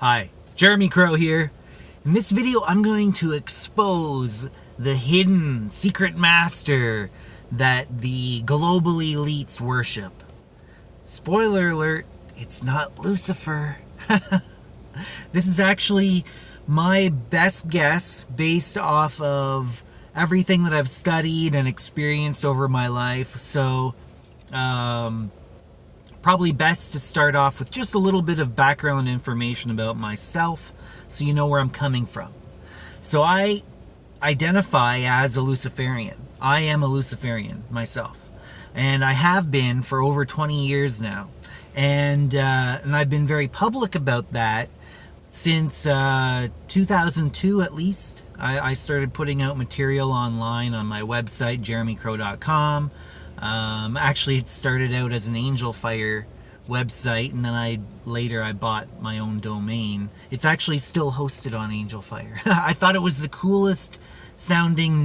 Hi, Jeremy Crow here. In this video, I'm going to expose the hidden secret master that the global elites worship. Spoiler alert, it's not Lucifer. This is actually my best guess based off of everything that I've studied and experienced over my life. So, probably best to start off with just a little bit of background information about myself so you know where I'm coming from. So I identify as a Luciferian. I am a Luciferian myself. And I have been for over 20 years now. And I've been very public about that since 2002 at least. I started putting out material online on my website, jeremycrow.com. Actually, it started out as an Angel Fire website, and then I bought my own domain. It's actually still hosted on Angel Fire. I thought it was the coolest sounding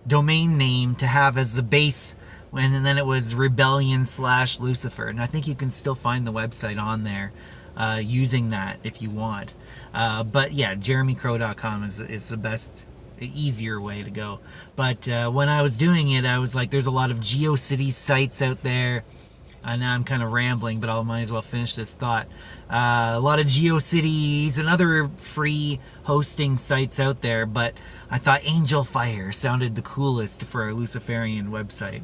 domain name to have as the base, and then it was Rebellion/Lucifer, and I think you can still find the website on there using that if you want. But yeah, jeremycrow.com is the best, easier way to go. But when I was doing it, I was like, there's a lot of GeoCities sites out there. Now I'm kind of rambling, but I might as well finish this thought. A lot of GeoCities and other free hosting sites out there, but I thought Angel Fire sounded the coolest for a Luciferian website.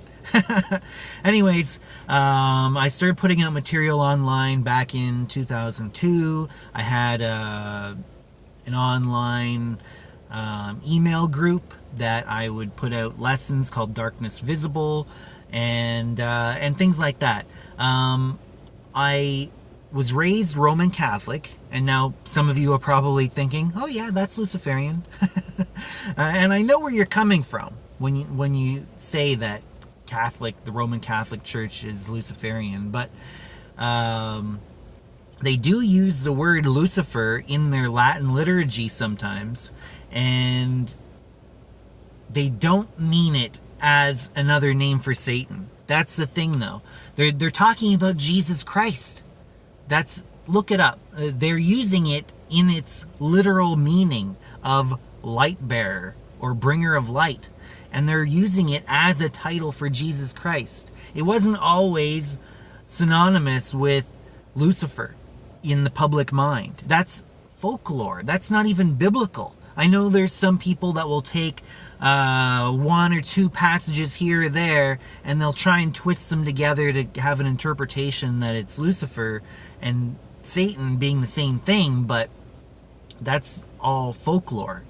Anyways, I started putting out material online back in 2002. I had an online email group that I would put out lessons called Darkness Visible and things like that. I was raised Roman Catholic, and now some of you are probably thinking, oh yeah, that's Luciferian. And I know where you're coming from when you say that the Roman Catholic Church is Luciferian, but they do use the word Lucifer in their Latin liturgy sometimes, and they don't mean it as another name for Satan. That's the thing, though. They're talking about Jesus Christ. Look it up. They're using it in its literal meaning of light bearer or bringer of light, and they're using it as a title for Jesus Christ. It wasn't always synonymous with Lucifer in the public mind. That's folklore. That's not even biblical. I know there's some people that will take one or two passages here or there, and they'll try and twist them together to have an interpretation that it's Lucifer and Satan being the same thing, but that's all folklore.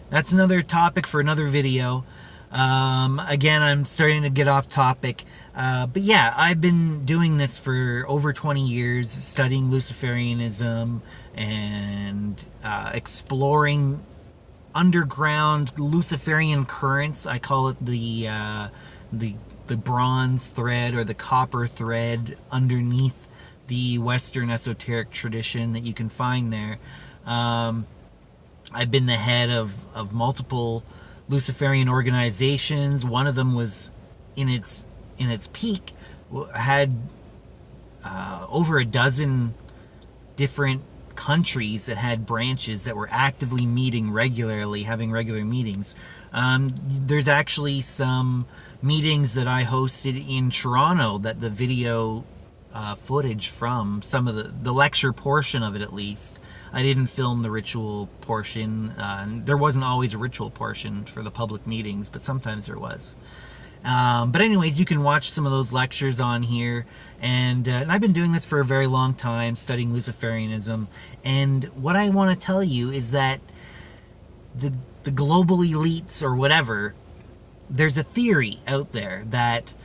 That's another topic for another video. Again, I'm starting to get off topic. But yeah, I've been doing this for over 20 years, studying Luciferianism and exploring underground Luciferian currents. I call it the bronze thread or the copper thread underneath the Western esoteric tradition that you can find there. I've been the head of multiple Luciferian organizations. One of them was in its peak, had over a dozen different countries that had branches that were actively meeting regularly, having regular meetings. There's actually some meetings that I hosted in Toronto that the video footage from, some of the lecture portion of it at least. I didn't film the ritual portion. There wasn't always a ritual portion for the public meetings, but sometimes there was. But anyways, you can watch some of those lectures on here, and I've been doing this for a very long time, studying Luciferianism, and what I want to tell you is that the global elites or whatever, there's a theory out there that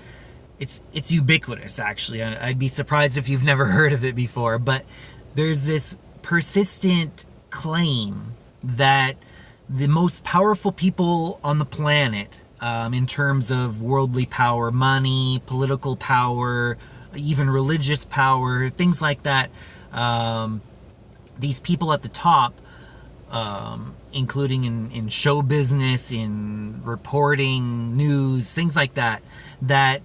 it's ubiquitous, actually. I'd be surprised if you've never heard of it before, but there's this persistent claim that the most powerful people on the planet, in terms of worldly power, money, political power, even religious power, things like that, these people at the top, including in show business, in reporting, news, things like that, that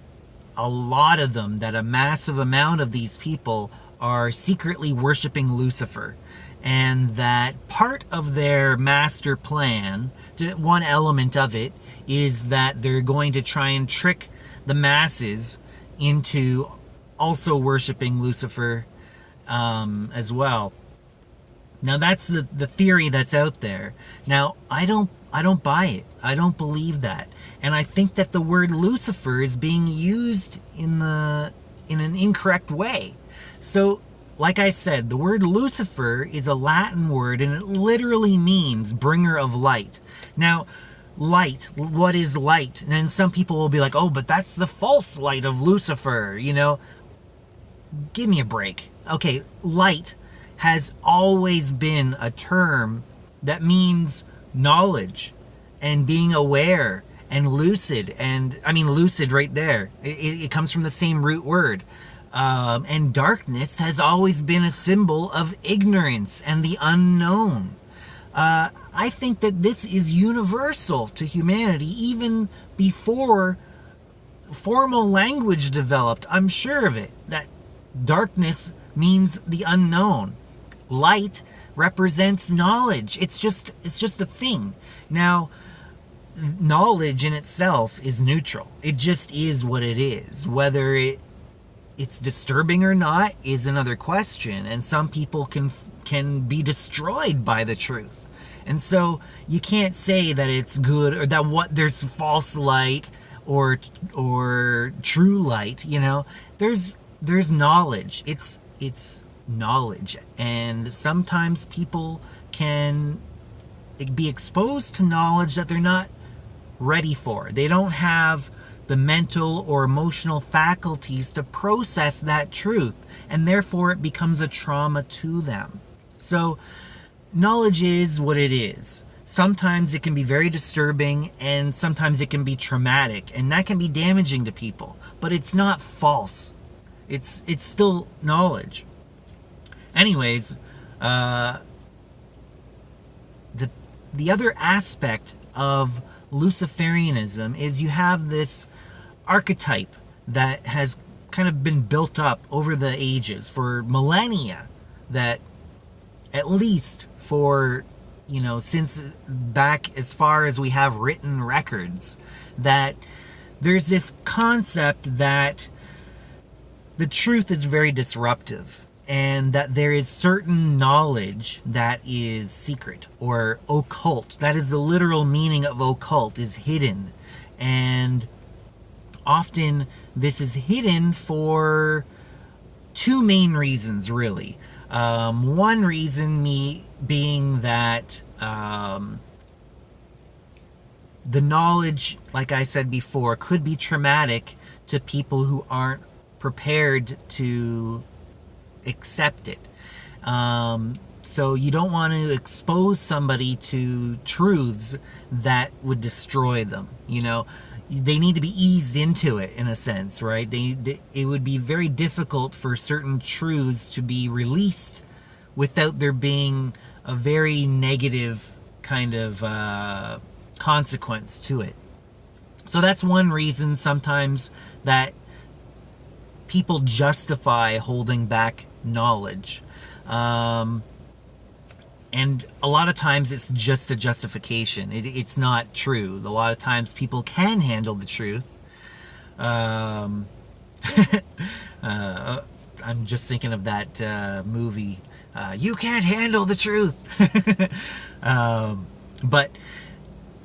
a lot of them, that a massive amount of these people are secretly worshiping Lucifer, and that part of their master plan, one element of it, is that they're going to try and trick the masses into also worshiping Lucifer as well. Now that's the theory that's out there. Now I don't buy it. I don't believe that, and I think that the word Lucifer is being used in an incorrect way. So, like I said, the word Lucifer is a Latin word, and it literally means bringer of light. Now, light, what is light? And then some people will be like, oh, but that's the false light of Lucifer, you know? Give me a break. Okay, light has always been a term that means knowledge and being aware and lucid. And I mean, lucid right there. It comes from the same root word. And darkness has always been a symbol of ignorance and the unknown. I think that this is universal to humanity even before formal language developed. I'm sure of it, that darkness means the unknown. Light represents knowledge. It's just a thing. Now, knowledge in itself is neutral. It just is what it is. Whether it's disturbing or not is another question, and some people can be destroyed by the truth. And so you can't say that it's good, or that there's false light or true light, you know. There's knowledge. It's knowledge, and sometimes people can be exposed to knowledge that they're not ready for. They don't have the mental or emotional faculties to process that truth, and therefore it becomes a trauma to them. So knowledge is what it is. Sometimes it can be very disturbing, and sometimes it can be traumatic, and that can be damaging to people, but it's not false. It's still knowledge. Anyways, the other aspect of Luciferianism is you have this archetype that has kind of been built up over the ages for millennia, that at least for, you know, since back as far as we have written records, that there's this concept that the truth is very disruptive, and that there is certain knowledge that is secret or occult. That is the literal meaning of occult, is hidden. And often this is hidden for two main reasons, really. One reason being that the knowledge, like I said before, could be traumatic to people who aren't prepared to accept it. So you don't want to expose somebody to truths that would destroy them. You know, they need to be eased into it, in a sense, right? It would be very difficult for certain truths to be released without there being a very negative kind of consequence to it. So that's one reason sometimes that people justify holding back knowledge. And a lot of times it's just a justification. It's not true. A lot of times people can handle the truth. I'm just thinking of that movie, You Can't Handle the Truth. But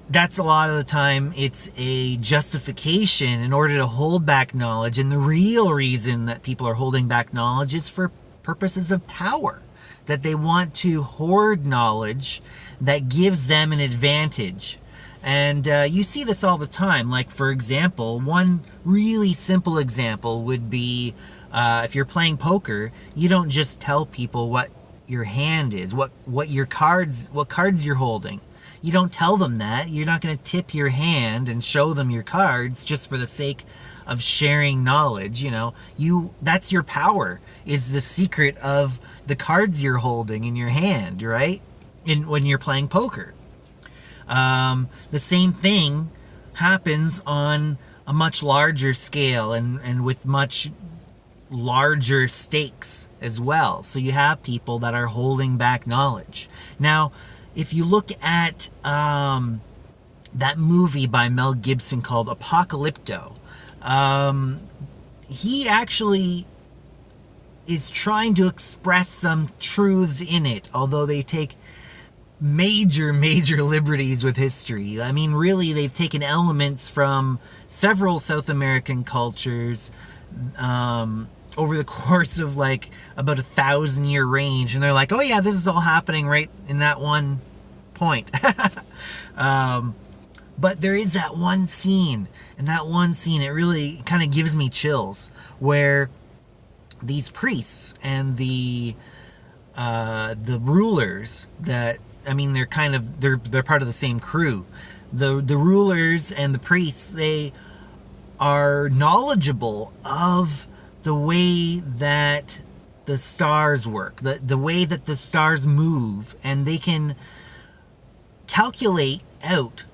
that's a lot of the time it's a justification in order to hold back knowledge. And the real reason that people are holding back knowledge is for purposes of power. That they want to hoard knowledge that gives them an advantage. And you see this all the time. Like, for example, one really simple example would be if you're playing poker, you don't just tell people what your hand is, what cards you're holding. You don't tell them that. You're not going to tip your hand and show them your cards just for the sake of sharing knowledge. You know, that's your power, is the secret of the cards you're holding in your hand, right? When you're playing poker. The same thing happens on a much larger scale and with much larger stakes as well. So you have people that are holding back knowledge. Now, if you look at that movie by Mel Gibson called Apocalypto, he actually is trying to express some truths in it, although they take major liberties with history. I mean, really, they've taken elements from several South American cultures over the course of like about 1,000-year range, and they're like, oh yeah, this is all happening right in that one point. But there is that one scene, and that one scene, it really kind of gives me chills, where these priests and the rulers that, I mean, they're kind of, they're part of the same crew. The rulers and the priests, they are knowledgeable of the way that the stars work, the way that the stars move, and they can calculate out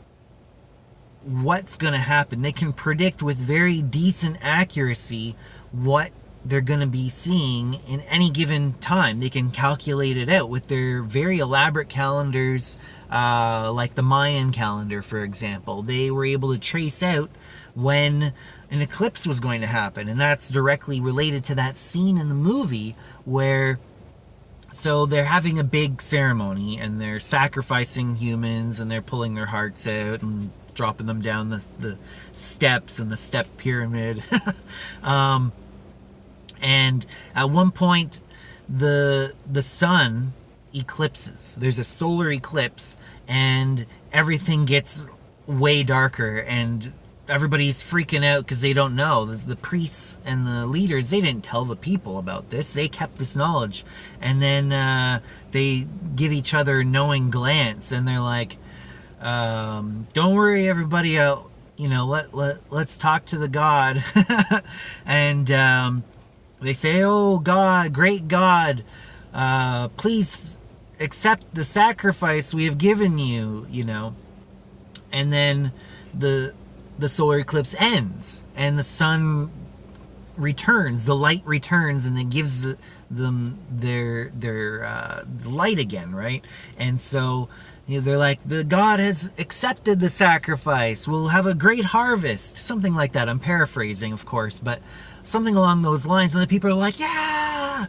what's going to happen. They can predict with very decent accuracy what they're going to be seeing in any given time. They can calculate it out with their very elaborate calendars, like the Mayan calendar, for example. They were able to trace out when an eclipse was going to happen, and that's directly related to that scene in the movie where, so they're having a big ceremony and they're sacrificing humans and they're pulling their hearts out and dropping them down the steps and the step pyramid. And at one point, the sun eclipses. There's a solar eclipse, and everything gets way darker, and everybody's freaking out because they don't know. The priests and the leaders, they didn't tell the people about this. They kept this knowledge. And then they give each other a knowing glance, and they're like, don't worry, everybody, let's talk to the God. And they say, oh God, great God, please accept the sacrifice we have given you, And then the solar eclipse ends, and the sun returns, the light returns, and then gives them their light again, right? And so they're like, the God has accepted the sacrifice, we'll have a great harvest, something like that. I'm paraphrasing, of course, but something along those lines. And the people are like, yeah.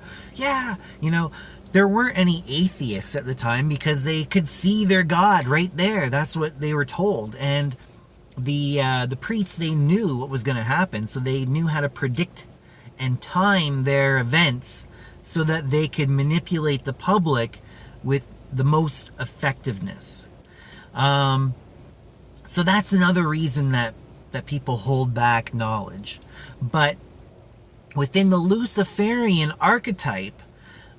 There weren't any atheists at the time because they could see their God right there. That's what they were told. And the priests, they knew what was going to happen, so they knew how to predict and time their events so that they could manipulate the public with the most effectiveness. So that's another reason that people hold back knowledge. But within the Luciferian archetype,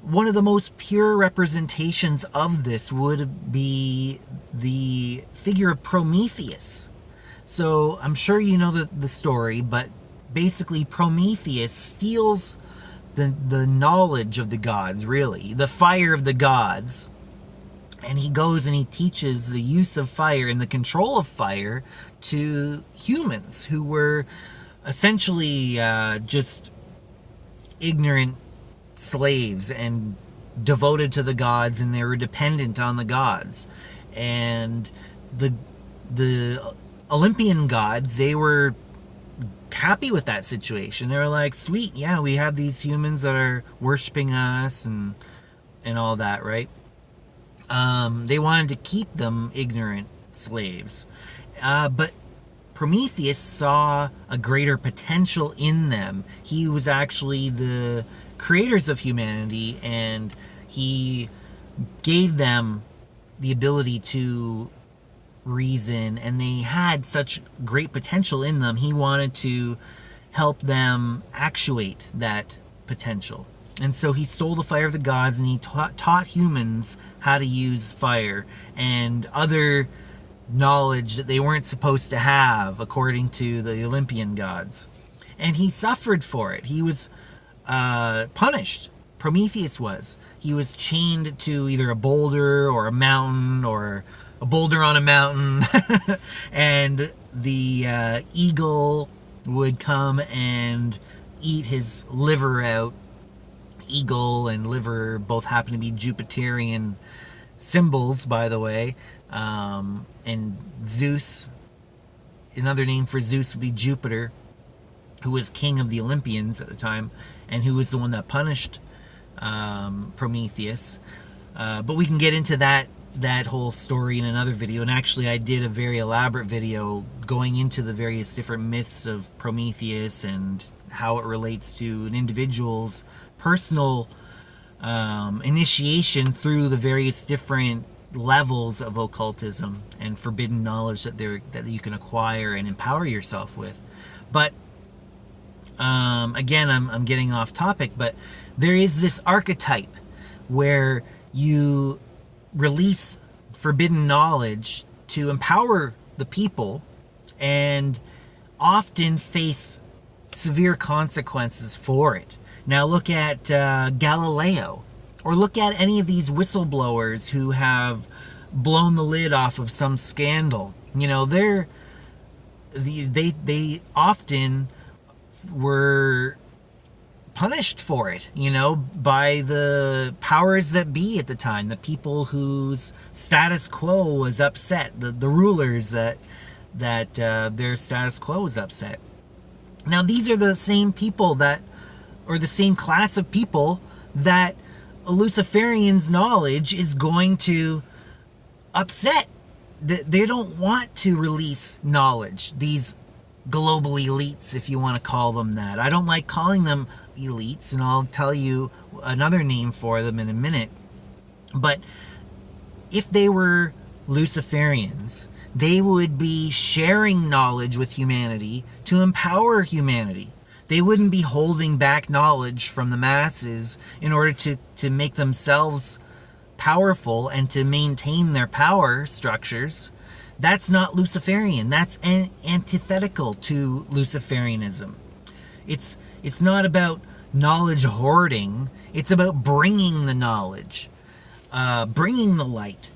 one of the most pure representations of this would be the figure of Prometheus. So I'm sure you know the story, but basically Prometheus steals the knowledge of the gods, really, the fire of the gods, and he goes and he teaches the use of fire and the control of fire to humans who were essentially just ignorant slaves and devoted to the gods, and they were dependent on the gods. And the Olympian gods, they were happy with that situation. They were like, sweet, yeah, we have these humans that are worshiping us and all that, right? They wanted to keep them ignorant slaves. But Prometheus saw a greater potential in them. He was actually the creators of humanity, and he gave them the ability to reason, and they had such great potential in them. He wanted to help them actuate that potential. And so he stole the fire of the gods, and he taught humans how to use fire and other knowledge that they weren't supposed to have, according to the Olympian gods. And he suffered for it. He was punished. Prometheus was. He was chained to either a boulder or a mountain, or a boulder on a mountain. And the eagle would come and eat his liver out. Eagle and liver both happen to be Jupiterian symbols, by the way. And Zeus, another name for Zeus would be Jupiter, who was king of the Olympians at the time, and who was the one that punished Prometheus. But we can get into that whole story in another video. And actually, I did a very elaborate video going into the various different myths of Prometheus and how it relates to an individual's personal initiation through the various different levels of occultism and forbidden knowledge that you can acquire and empower yourself with. But again, I'm getting off topic, but there is this archetype where you release forbidden knowledge to empower the people and often face severe consequences for it. Now look at Galileo, or look at any of these whistleblowers who have blown the lid off of some scandal. You know, they often were punished for it, you know, by the powers that be at the time, the people whose status quo was upset, the rulers that their status quo was upset. Now these are the same people or the same class of people that a Luciferian's knowledge is going to upset. They don't want to release knowledge, these global elites, if you want to call them that. I don't like calling them elites, and I'll tell you another name for them in a minute. But if they were Luciferians, they would be sharing knowledge with humanity to empower humanity. They wouldn't be holding back knowledge from the masses in order to make themselves powerful and to maintain their power structures. That's not Luciferian. That's antithetical to Luciferianism. It's not about knowledge hoarding. It's about bringing the knowledge, bringing the light,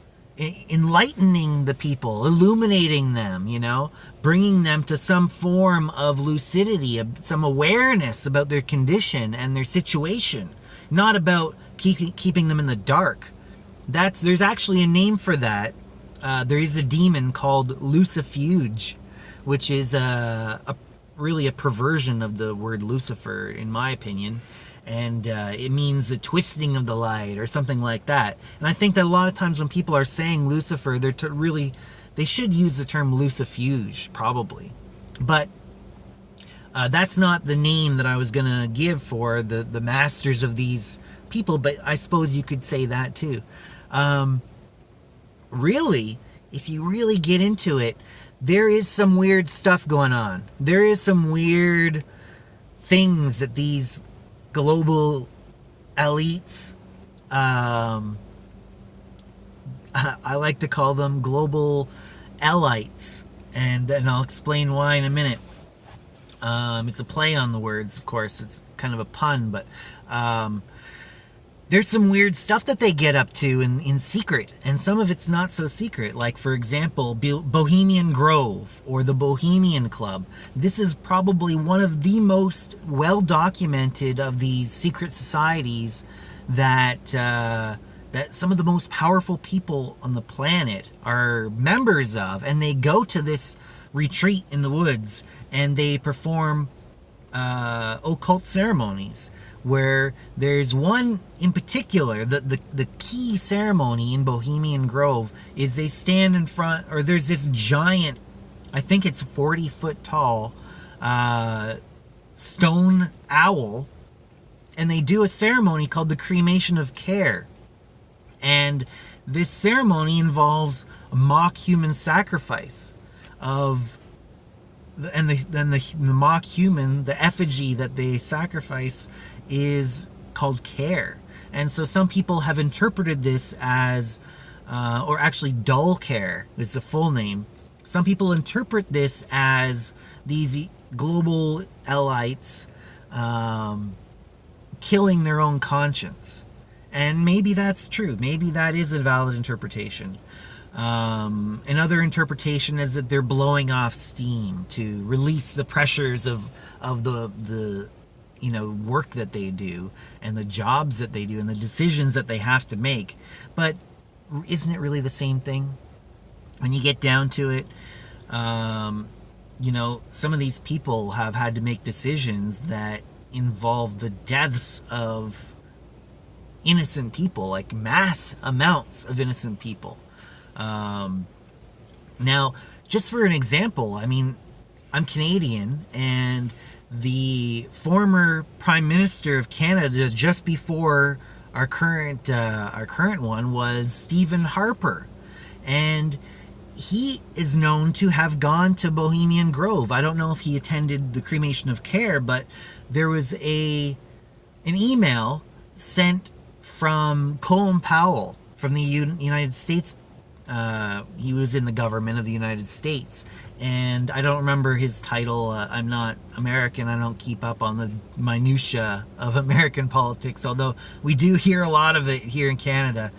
enlightening the people, illuminating them, you know, bringing them to some form of lucidity, some awareness about their condition and their situation. Not about keeping them in the dark. There's actually a name for that. There is a demon called Lucifuge, which is really a perversion of the word Lucifer, in my opinion. And it means the twisting of the light or something like that. And I think that a lot of times when people are saying Lucifer, they should use the term Lucifuge, probably. But that's not the name that I was going to give for the masters of these people, but I suppose you could say that too. Really, if you really get into it, there is some weird stuff going on. There is some weird things that these global elites, I like to call them global elites, and I'll explain why in a minute. It's a play on the words, of course. It's kind of a pun, but there's some weird stuff that they get up to in secret, and some of it's not so secret. Like, for example, Bohemian Grove or the Bohemian Club. This is probably one of the most well-documented of these secret societies that some of the most powerful people on the planet are members of, and they go to this retreat in the woods and they perform occult ceremonies. Where there's one in particular, the key ceremony in Bohemian Grove is they stand in front, or there's this giant, I think it's 40-foot tall, stone owl, and they do a ceremony called the cremation of care. And this ceremony involves a mock human sacrifice of, and the mock human, the effigy that they sacrifice is called care. And so some people have interpreted this as, or actually dull care is the full name. Some people interpret this as these global elites killing their own conscience. And maybe that's true. Maybe that is a valid interpretation. Another interpretation is that they're blowing off steam to release the pressures of the work that they do and the jobs that they do and the decisions that they have to make. But isn't it really the same thing when you get down to it? Some of these people have had to make decisions that involve the deaths of innocent people, like mass amounts of innocent people. Now, just for an example, I'm Canadian, and the former Prime Minister of Canada, just before our current one, was Stephen Harper, and he is known to have gone to Bohemian Grove. I don't know if he attended the cremation of care, but there was an email sent from Colin Powell from the United States. He was in the government of the United States, and I don't remember his title. I'm not American. I don't keep up on the minutia of American politics, although we do hear a lot of it here in Canada.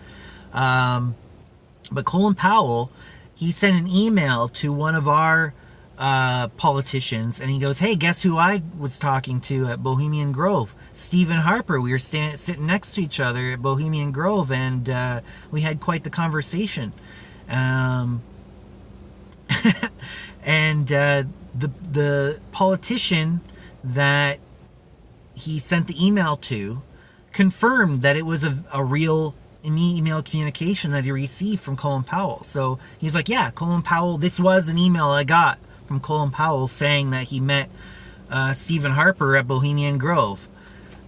But Colin Powell, he sent an email to one of our politicians, and he goes, "Hey, guess who I was talking to at Bohemian Grove? Stephen Harper. We were sitting next to each other at Bohemian Grove, and we had quite the conversation." And the politician that he sent the email to confirmed that it was a real email communication that he received from Colin Powell. So he was like, "Yeah, Colin Powell, this was an email I got from Colin Powell saying that he met Stephen Harper at Bohemian Grove."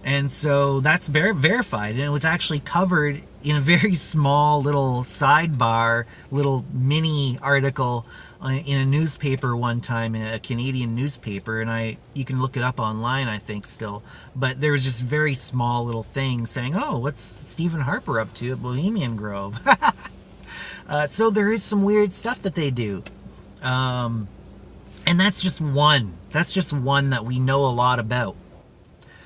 And so that's verified, and it was actually covered in a very small little sidebar, little mini article in a newspaper one time, a Canadian newspaper, and you can look it up online, I think, still. But there was just very small little thing saying, "Oh, what's Stephen Harper up to at Bohemian Grove?" So there is some weird stuff that they do. And that's just one. That's just one that we know a lot about.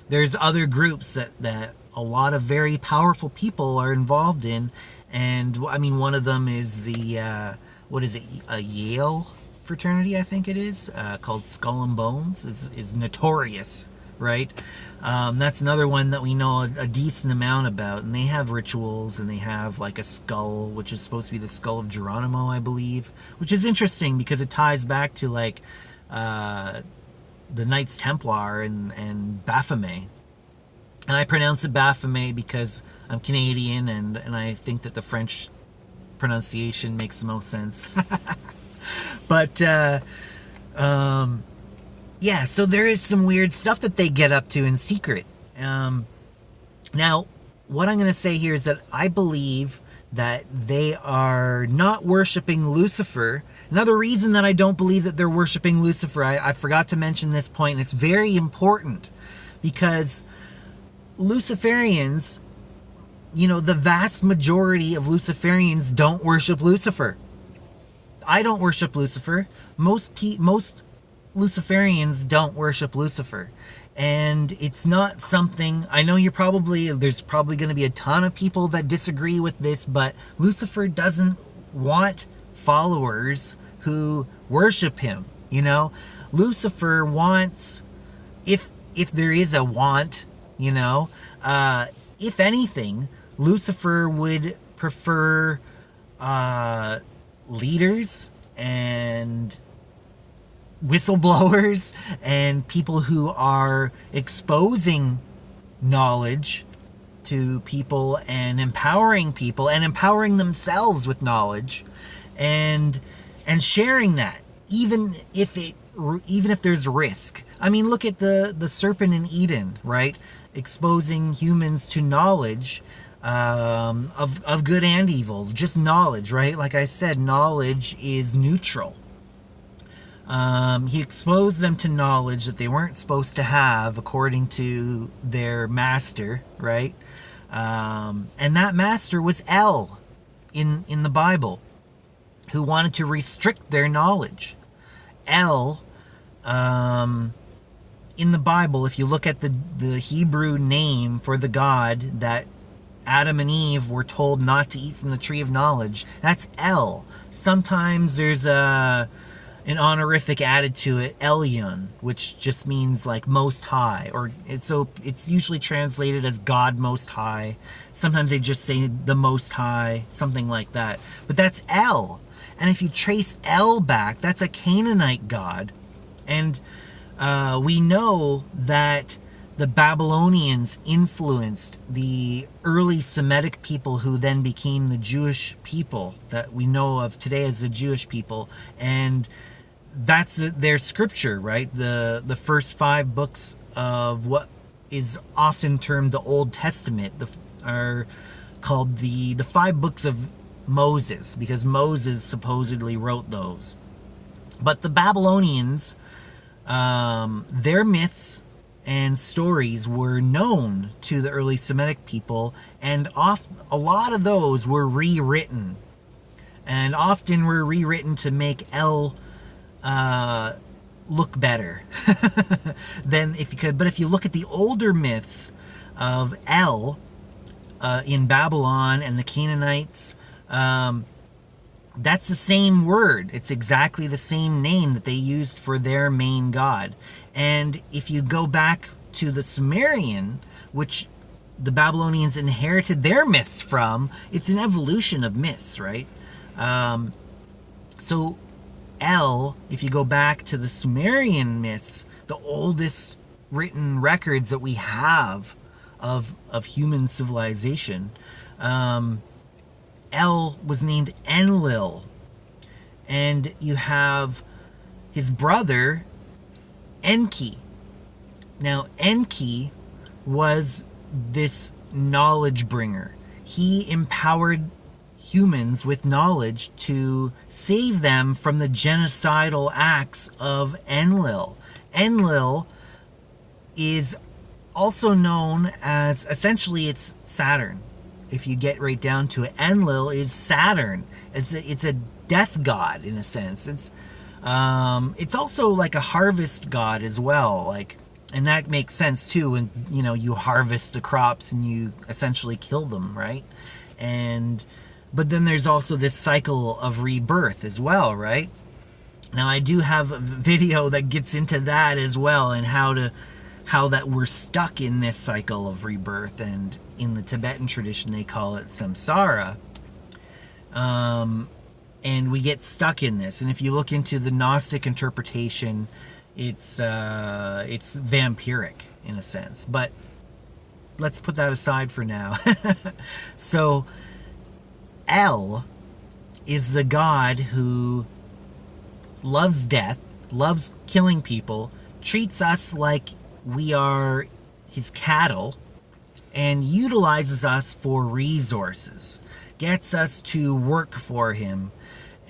There's other groups that a lot of very powerful people are involved in, and one of them is the a Yale fraternity, I think it is, called Skull and Bones, is notorious, right? That's another one that we know a decent amount about, and they have rituals, and they have like a skull, which is supposed to be the skull of Geronimo, I believe, which is interesting because it ties back to like the Knights Templar and Baphomet. And I pronounce it Baphomet because I'm Canadian, and I think that the French pronunciation makes the most sense. But yeah, so there is some weird stuff that they get up to in secret. Now, what I'm going to say here is that I believe that they are not worshiping Lucifer. Another reason that I don't believe that they're worshiping Lucifer, I forgot to mention this point, and it's very important, because Luciferians, the vast majority of Luciferians don't worship Lucifer. I don't worship Lucifer. Most Luciferians don't worship Lucifer. And it's not something, I know there's probably going to be a ton of people that disagree with this, but Lucifer doesn't want followers who worship him. Lucifer wants, if there is a want, if anything, Lucifer would prefer leaders and whistleblowers and people who are exposing knowledge to people and empowering themselves with knowledge and sharing that, even if there's risk. Look at the serpent in Eden, right? Exposing humans to knowledge of good and evil, just knowledge, right? Like I said, knowledge is neutral. He exposed them to knowledge that they weren't supposed to have according to their master, right? And that master was El in the Bible, who wanted to restrict their knowledge. El, in the Bible, if you look at the Hebrew name for the God that Adam and Eve were told not to eat from the tree of knowledge, that's El. Sometimes there's an an honorific added to it, Elyon, which just means like most high, or it's usually translated as God most high. Sometimes they just say the most high, something like that. But that's El. And if you trace El back, that's a Canaanite god. And we know that the Babylonians influenced the early Semitic people who then became the Jewish people that we know of today as the Jewish people. And that's their scripture, right? The first 5 books of what is often termed the Old Testament are called the 5 books of Moses, because Moses supposedly wrote those. But the Babylonians, their myths and stories were known to the early Semitic people, and a lot of those were rewritten, and often were rewritten to make El look better than if you could. But if you look at the older myths of El in Babylon and the Canaanites, that's the same word. It's exactly the same name that they used for their main god. And if you go back to the Sumerian, which the Babylonians inherited their myths from, it's an evolution of myths, right? So El, if you go back to the Sumerian myths, the oldest written records that we have of human civilization, El was named Enlil. And you have his brother Enki. Now, Enki was this knowledge bringer. He empowered humans with knowledge to save them from the genocidal acts of Enlil. Enlil is also known as, essentially, it's Saturn. If you get right down to it, Enlil is Saturn. It's a death god in a sense. It's also like a harvest god as well, like, and that makes sense too. And you harvest the crops and you essentially kill them, right? But then there's also this cycle of rebirth as well, right? Now I do have a video that gets into that as well, and how that we're stuck in this cycle of rebirth, and in the Tibetan tradition they call it samsara. And we get stuck in this. And if you look into the Gnostic interpretation, it's vampiric in a sense. But let's put that aside for now. So El is the god who loves death, loves killing people, treats us like we are his cattle, and utilizes us for resources, gets us to work for him,